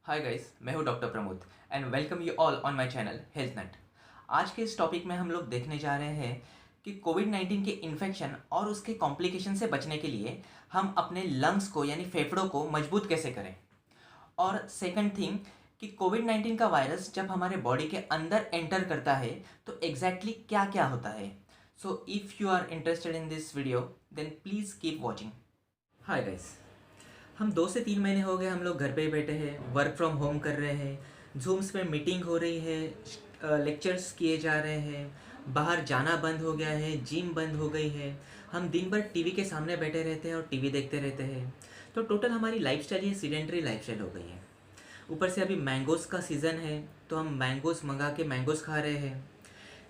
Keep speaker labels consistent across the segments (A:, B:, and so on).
A: हाय guys, मैं हूं doctor Pramod and welcome you all on my channel Health Nut. आज के इस टॉपिक में हम लोग देखने जा रहे हैं कि कोविड-19 के इन्फेक्शन और उसके कॉम्प्लिकेशन से बचने के लिए हम अपने लंग्स को यानी फेफड़ों को मजबूत कैसे करें। और सेकंड थिंग कि कोविड-19 का वायरस जब हमारे बॉडी के अंदर एंटर करता है तो एग्जैक्टली क्या क्या होता है। So if you are interested in this video then please keep watching. Hi guys, हम 2 से 3 महीने हो गए हम लोग घर पे ही बैठे हैं, वर्क फ्रॉम होम कर रहे हैं, जूम्स पे मीटिंग हो रही है, लेक्चर्स किए जा रहे हैं, बाहर जाना बंद हो गया है, जिम बंद हो गई है। हम दिन भर टीवी के सामने बैठे रहते हैं और टीवी देखते रहते हैं। तो टोटल हमारी लाइफस्टाइल ये सीडेंटरी लाइफस्टाइल हो गई है। ऊपर से अभी मैंगोज़ का सीज़न है तो हम मैंगोज़ मंगा के मैंगोज़ खा रहे हैं।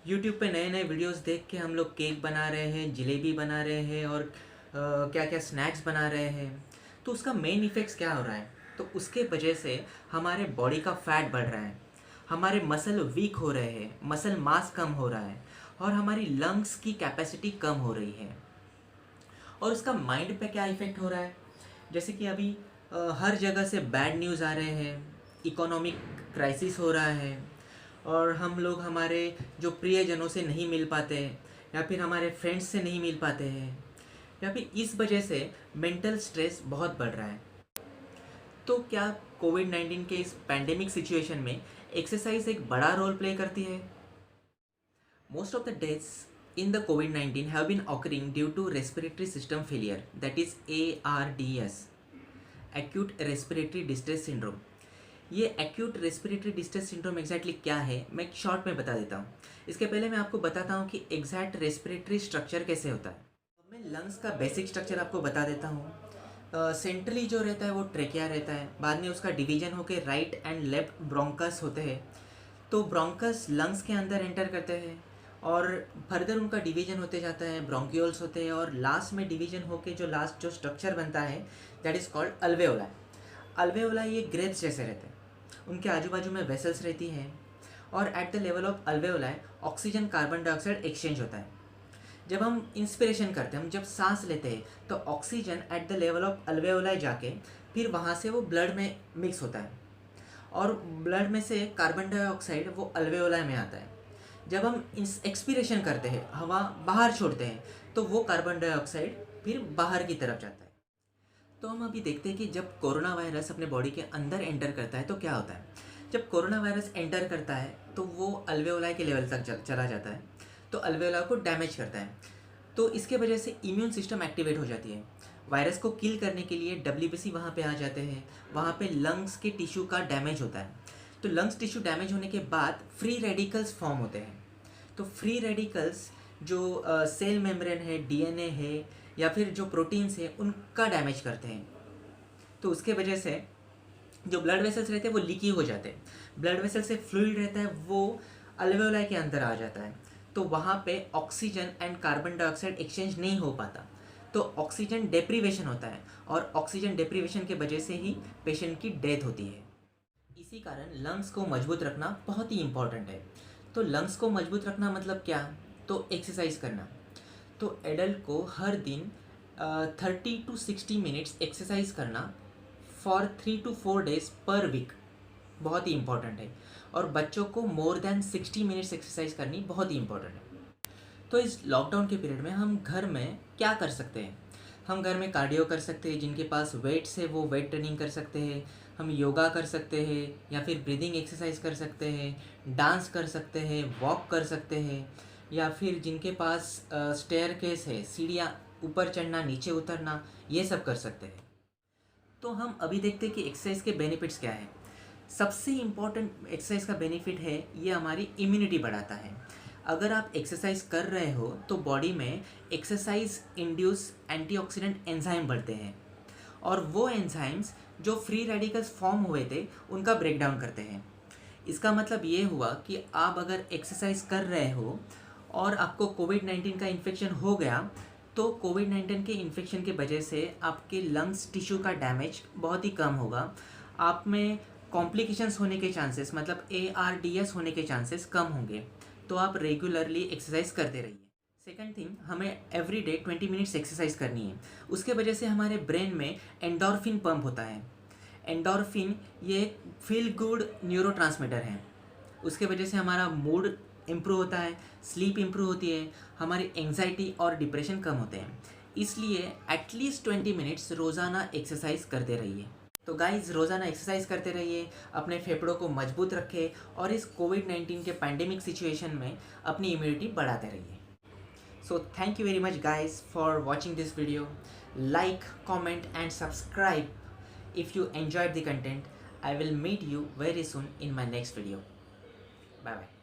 A: यूट्यूब पे नए नए वीडियोस देख के हम लोग केक बना रहे हैं, जलेबी बना रहे हैं और क्या क्या स्नैक्स बना रहे हैं। तो उसका मेन इफ़ेक्ट्स क्या हो रहा है? तो उसके वजह से हमारे बॉडी का फैट बढ़ रहा है, हमारे मसल वीक हो रहे हैं, मसल मास कम हो रहा है और हमारी लंग्स की कैपेसिटी कम हो रही है। और उसका माइंड पे क्या इफ़ेक्ट हो रहा है? जैसे कि अभी हर जगह से बैड न्यूज़ आ रहे हैं, इकोनॉमिक क्राइसिस हो रहा है और हम लोग हमारे जो प्रियजनों से नहीं मिल पाते हैं या फिर हमारे फ्रेंड्स से नहीं मिल पाते हैं या फिर इस वजह से मेंटल स्ट्रेस बहुत बढ़ रहा है। तो क्या कोविड-19 के इस पैंडेमिक सिचुएशन में एक्सरसाइज एक बड़ा रोल प्ले करती है? Most of the deaths in the COVID-19 have been occurring due to respiratory system failure, that is ARDS, acute respiratory distress syndrome. ये acute respiratory distress syndrome exactly क्या है मैं एक शॉर्ट में बता देता हूँ। इसके पहले मैं आपको बताता हूँ कि एग्जैक्ट रेस्पिरेटरी स्ट्रक्चर कैसे होता है। मैं लंग्स का बेसिक स्ट्रक्चर आपको बता देता हूँ। सेंट्रली जो रहता है वो ट्रेकिया रहता है, बाद में उसका डिवीजन होकर राइट एंड लेफ्ट ब्रोंकस होते हैं। तो ब्रोंकस लंग्स के अंदर एंटर करते हैं और फर्दर उनका डिवीजन होते जाता है, ब्रोंक्यूल्स होते हैं और लास्ट में डिवीजन होके जो लास्ट जो स्ट्रक्चर बनता है दैट इज़ कॉल्ड अल्वेओला। अल्वेओला ये ग्रेप्स जैसे रहते हैं, उनके आजू बाजू में वेसल्स रहती हैं और at the level of alveola oxygen carbon dioxide exchange होता है। जब हम इंस्पिरेशन करते हैं, हम जब सांस लेते हैं तो oxygen at the level of alveola जाके फिर वहाँ से वो ब्लड में मिक्स होता है और ब्लड में से कार्बन डाइऑक्साइड वो अल्वेओला में आता है। जब हम एक्सपीरेशन करते हैं, हवा बाहर छोड़ते हैं, तो वो कार्बन डाइऑक्साइड फिर बाहर की तरफ जाता है। तो हम अभी देखते हैं कि जब कोरोना वायरस अपने बॉडी के अंदर एंटर करता है तो क्या होता है। जब कोरोना वायरस एंटर करता है तो वो अल्वेओलाई के लेवल तक चला जाता है, तो अल्वेओला को डैमेज करता है। तो इसके वजह से इम्यून सिस्टम एक्टिवेट हो जाती है। वायरस को किल करने के लिए डब्ल्यूबीसी वहाँ पे आ जाते हैं, वहाँ पे लंग्स के टिश्यू का डैमेज होता है। तो लंग्स टिश्यू डैमेज होने के बाद फ्री रेडिकल्स फॉर्म होते हैं। तो फ्री रेडिकल्स जो सेल मेम्ब्रेन है, डीएनए है या फिर जो प्रोटीन्स है उनका डैमेज करते हैं। तो उसके वजह से जो ब्लड वेसल्स रहते हैं वो लीकी हो जाते हैं। ब्लड वेसल से फ्लूइड रहता है वो अल्वेओलाई के अंदर आ जाता है, तो वहाँ पे oxygen and carbon dioxide exchange नहीं हो पाता, तो ऑक्सीजन डेप्रीवेशन होता है और ऑक्सीजन डेप्रीवेशन के वजह से ही पेशेंट की डेथ होती है। इसी कारण लंग्स को मजबूत रखना बहुत ही इम्पॉर्टेंट है। तो लंग्स को मजबूत रखना मतलब क्या? तो एक्सरसाइज करना। तो एडल्ट को हर दिन 30 to 60 मिनट्स एक्सरसाइज करना फॉर 3 to 4 डेज पर वीक बहुत ही इंपॉर्टेंट है। और बच्चों को मोर देन 60 मिनट्स एक्सरसाइज करनी बहुत ही इंपॉर्टेंट है। तो इस लॉकडाउन के पीरियड में हम घर में क्या कर सकते हैं? हम घर में कार्डियो कर सकते हैं, जिनके पास वेट्स है वो वेट ट्रेनिंग कर सकते हैं, हम योगा कर सकते हैं या फिर ब्रीदिंग एक्सरसाइज कर सकते हैं, डांस कर सकते हैं, वॉक कर सकते हैं या फिर जिनके पास स्टेयरकेस है, सीढ़ियाँ ऊपर चढ़ना नीचे उतरना, ये सब कर सकते हैं। तो हम अभी देखते हैं कि एक्सरसाइज के बेनिफिट्स क्या है। सबसे इम्पॉर्टेंट एक्सरसाइज का बेनिफिट है ये हमारी इम्यूनिटी बढ़ाता है। अगर आप एक्सरसाइज कर रहे हो तो बॉडी में एक्सरसाइज इंड्यूस एंटीऑक्सीडेंट एंजाइम बढ़ते हैं और वो एंजाइम्स जो फ्री रेडिकल्स फॉर्म हुए थे उनका ब्रेक डाउन करते हैं। इसका मतलब ये हुआ कि आप अगर एक्सरसाइज कर रहे हो और आपको कोविड-19 का इन्फेक्शन हो गया तो कोविड-19 के इन्फेक्शन के वजह से आपके लंग्स टिश्यू का डैमेज बहुत ही कम होगा। आप में कॉम्प्लिकेशंस होने के चांसेस मतलब ARDS होने के चांसेस कम होंगे। तो आप रेगुलरली एक्सरसाइज करते रहिए। सेकंड थिंग, हमें एवरी डे 20 मिनट्स एक्सरसाइज करनी है। उसके वजह से हमारे ब्रेन में एंडोर्फिन पंप होता है। एंडोर्फिन ये फील गुड न्यूरोट्रांसमीटर है। उसके वजह से हमारा मूड इम्प्रूव होता है, स्लीप इम्प्रूव होती है, हमारी एंग्जाइटी और डिप्रेशन कम होते हैं। इसलिए एटलीस्ट 20 मिनट्स रोज़ाना एक्सरसाइज करते रहिए। तो गाइज रोज़ाना एक्सरसाइज करते रहिए, अपने फेफड़ों को मजबूत रखें और इस कोविड-19 के पैंडेमिक सिचुएशन में अपनी इम्यूनिटी बढ़ाते रहिए। So thank you very much guys for watching this video. Like, comment and subscribe if you enjoyed the content. I will meet you very soon in my next video. Bye bye.